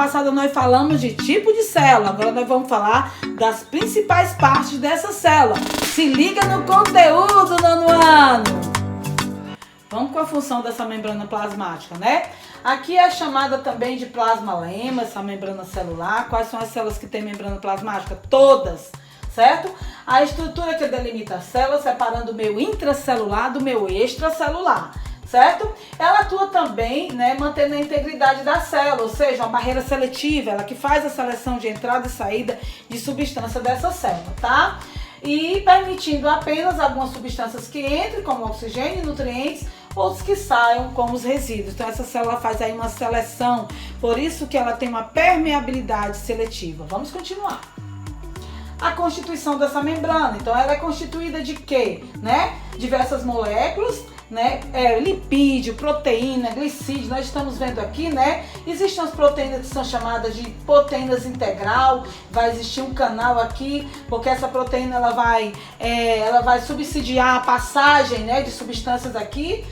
passada nós falamos de tipo de célula, agora nós vamos falar das principais partes dessa célula. Se liga no conteúdo, nono ano! Vamos com a função dessa membrana plasmática, né? Aqui é chamada também de plasmalema, essa membrana celular. Quais são as células que têm membrana plasmática? Todas, certo? A estrutura que delimita a célula, separando o meio intracelular do meio extracelular, certo? Ela atua também, né, mantendo a integridade da célula, ou seja, uma barreira seletiva, ela que faz a seleção de entrada e saída de substância dessa célula, tá? E permitindo apenas algumas substâncias que entrem, como oxigênio e nutrientes, outros que saiam como os resíduos. Então essa célula faz aí uma seleção, por isso que ela tem uma permeabilidade seletiva. Vamos continuar. A constituição dessa membrana, então ela é constituída de quê? Né? Diversas moléculas, né? Lipídio, proteína, glicídio, nós estamos vendo aqui, né? Existem as proteínas que são chamadas de proteínas integral, vai existir um canal aqui, porque essa proteína ela vai subsidiar a passagem, né, de substâncias aqui,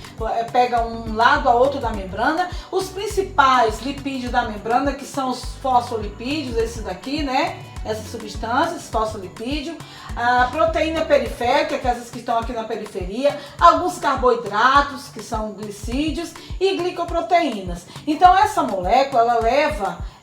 pega um lado a outro da membrana. Os principais lipídios da membrana, que são os fosfolipídios, esses daqui, né? Essas substâncias, fosfolipídio, a proteína periférica, que é essas que estão aqui na periferia, alguns carboidratos, que são glicídios, e glicoproteínas. Então essa molécula,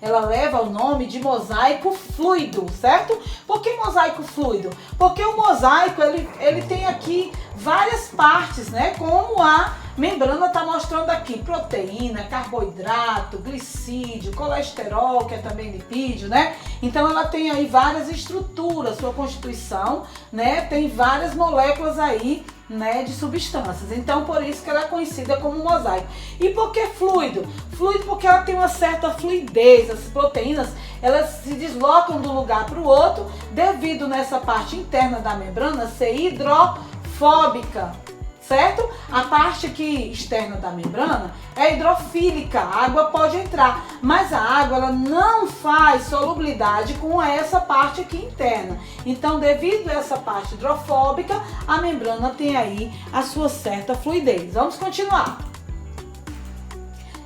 ela leva o nome de mosaico fluido, certo? Por que mosaico fluido? Porque o mosaico, ele tem aqui várias partes, né? Como a membrana está mostrando aqui, proteína, carboidrato, glicídio, colesterol, que é também lipídio, né? Então ela tem aí várias estruturas, sua constituição, né? Tem várias moléculas aí, né, de substâncias. Então por isso que ela é conhecida como mosaico. E por que fluido? Fluido porque ela tem uma certa fluidez. As proteínas, elas se deslocam de um lugar para o outro devido nessa parte interna da membrana ser hidrofóbica, certo? A parte aqui externa da membrana é hidrofílica, a água pode entrar, mas a água ela não faz solubilidade com essa parte aqui interna. Então, devido a essa parte hidrofóbica, a membrana tem aí a sua certa fluidez. Vamos continuar.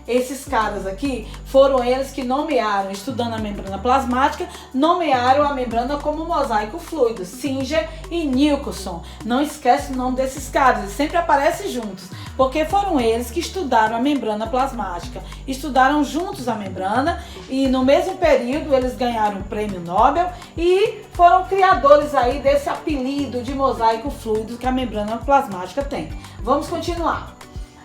Esses caras aqui foram eles que nomearam, estudando a membrana plasmática, nomearam a membrana como mosaico fluido, Singer e Nicholson. Não esquece o nome desses caras, eles sempre aparecem juntos, porque foram eles que estudaram a membrana plasmática. Estudaram juntos a membrana e no mesmo período eles ganharam o prêmio Nobel e foram criadores aí desse apelido de mosaico fluido que a membrana plasmática tem. Vamos continuar.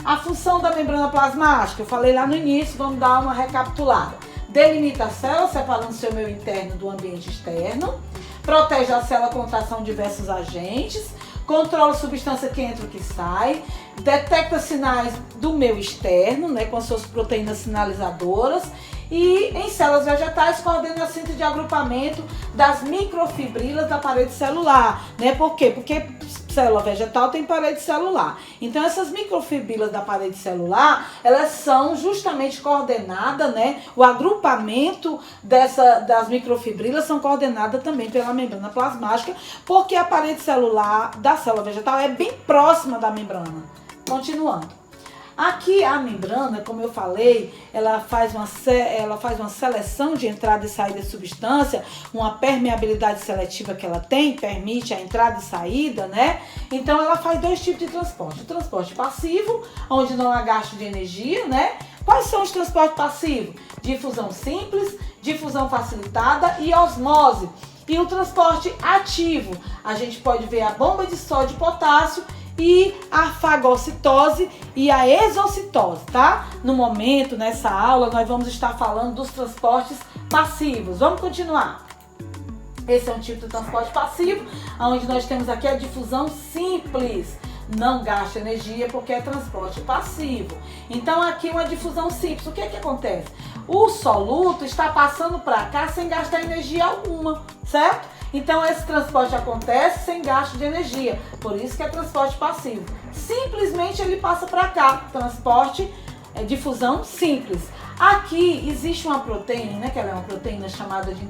A função da membrana plasmática, eu falei lá no início, vamos dar uma recapitulada. Delimita a célula, separando seu meio interno do ambiente externo. Protege a célula contra a ação de diversos agentes. Controla a substância que entra e que sai. Detecta sinais do meio externo, né, com as suas proteínas sinalizadoras. E em células vegetais coordena a síntese de agrupamento das microfibrilas da parede celular, né? Por quê? Porque célula vegetal tem parede celular. Então essas microfibrilas da parede celular, elas são justamente coordenadas, né? O agrupamento das microfibrilas são coordenadas também pela membrana plasmática, porque a parede celular da célula vegetal é bem próxima da membrana. Continuando. Aqui a membrana, como eu falei, ela faz uma seleção de entrada e saída de substância, uma permeabilidade seletiva que ela tem, permite a entrada e saída, né? Então ela faz dois tipos de transporte. O transporte passivo, onde não há gasto de energia, né? Quais são os transportes passivos? Difusão simples, difusão facilitada e osmose. E o transporte ativo, a gente pode ver a bomba de sódio e potássio, e a fagocitose e a exocitose, tá? No momento, nessa aula, nós vamos estar falando dos transportes passivos. Vamos continuar. Esse é um tipo de transporte passivo, onde nós temos aqui a difusão simples. Não gasta energia porque é transporte passivo. Então aqui uma difusão simples. O que é que acontece? O soluto está passando para cá sem gastar energia alguma, certo? Então esse transporte acontece sem gasto de energia, por isso que é transporte passivo. Simplesmente ele passa para cá, transporte, difusão simples. Aqui existe uma proteína, né, que ela é uma proteína chamada de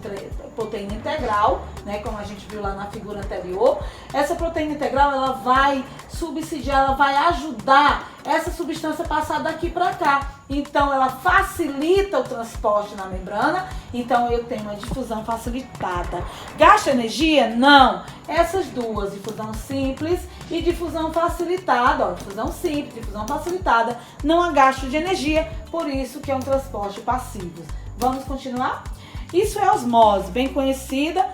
proteína integral, né, como a gente viu lá na figura anterior. Essa proteína integral ela vai subsidiar, ela vai ajudar essa substância a passar daqui para cá. Então, ela facilita o transporte na membrana. Então, eu tenho uma difusão facilitada. Gasta energia? Não. Essas duas, difusão simples e difusão facilitada. Ó, difusão simples, difusão facilitada, não há gasto de energia, por isso que é um transporte passivo. Vamos continuar? Isso é osmose, bem conhecida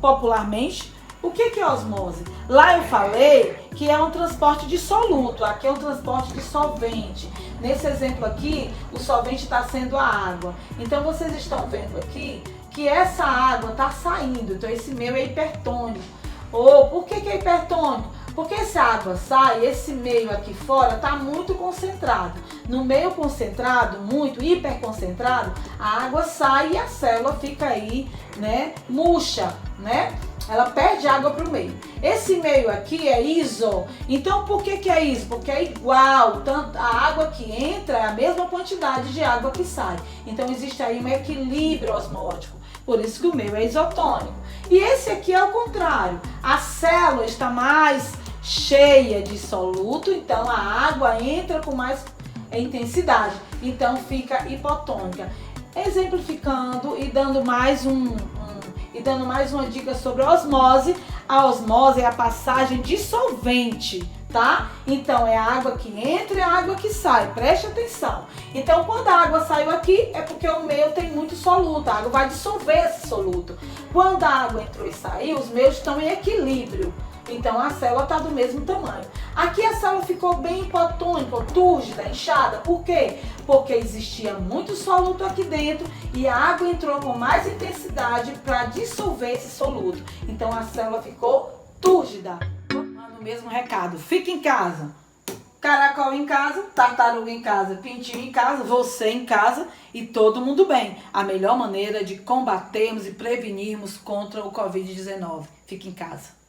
popularmente. O que é osmose? Lá eu falei que é um transporte de soluto, aqui é um transporte de solvente. Nesse exemplo aqui, o solvente está sendo a água. Então, vocês estão vendo aqui que essa água está saindo. Então, esse meio é hipertônico. Por que é hipertônico? Porque essa água sai, esse meio aqui fora está muito concentrado. No meio concentrado, muito hiperconcentrado, a água sai e a célula fica aí, né, murcha, né? Ela perde água para o meio. Esse meio aqui é iso. Então, por que é iso? Porque é igual. Tanto a água que entra é a mesma quantidade de água que sai. Então, existe aí um equilíbrio osmótico. Por isso que o meio é isotônico. E esse aqui é o contrário. A célula está mais cheia de soluto, então a água entra com mais intensidade. Então, fica hipotônica. Exemplificando e dando mais uma dica sobre a osmose. A osmose é a passagem de solvente, tá? Então, é a água que entra e a água que sai. Preste atenção. Então, quando a água saiu aqui, é porque o meio tem muito soluto. A água vai dissolver esse soluto. Quando a água entrou e saiu, os meios estão em equilíbrio. Então, a célula está do mesmo tamanho. Aqui a célula ficou bem hipotônica, túrgida, inchada. Por quê? Porque existia muito soluto aqui dentro e a água entrou com mais intensidade para dissolver esse soluto. Então, a célula ficou túrgida. No mesmo recado, fica em casa. Caracol em casa, tartaruga em casa, pintinho em casa, você em casa e todo mundo bem. A melhor maneira de combatermos e prevenirmos contra o Covid-19. Fique em casa.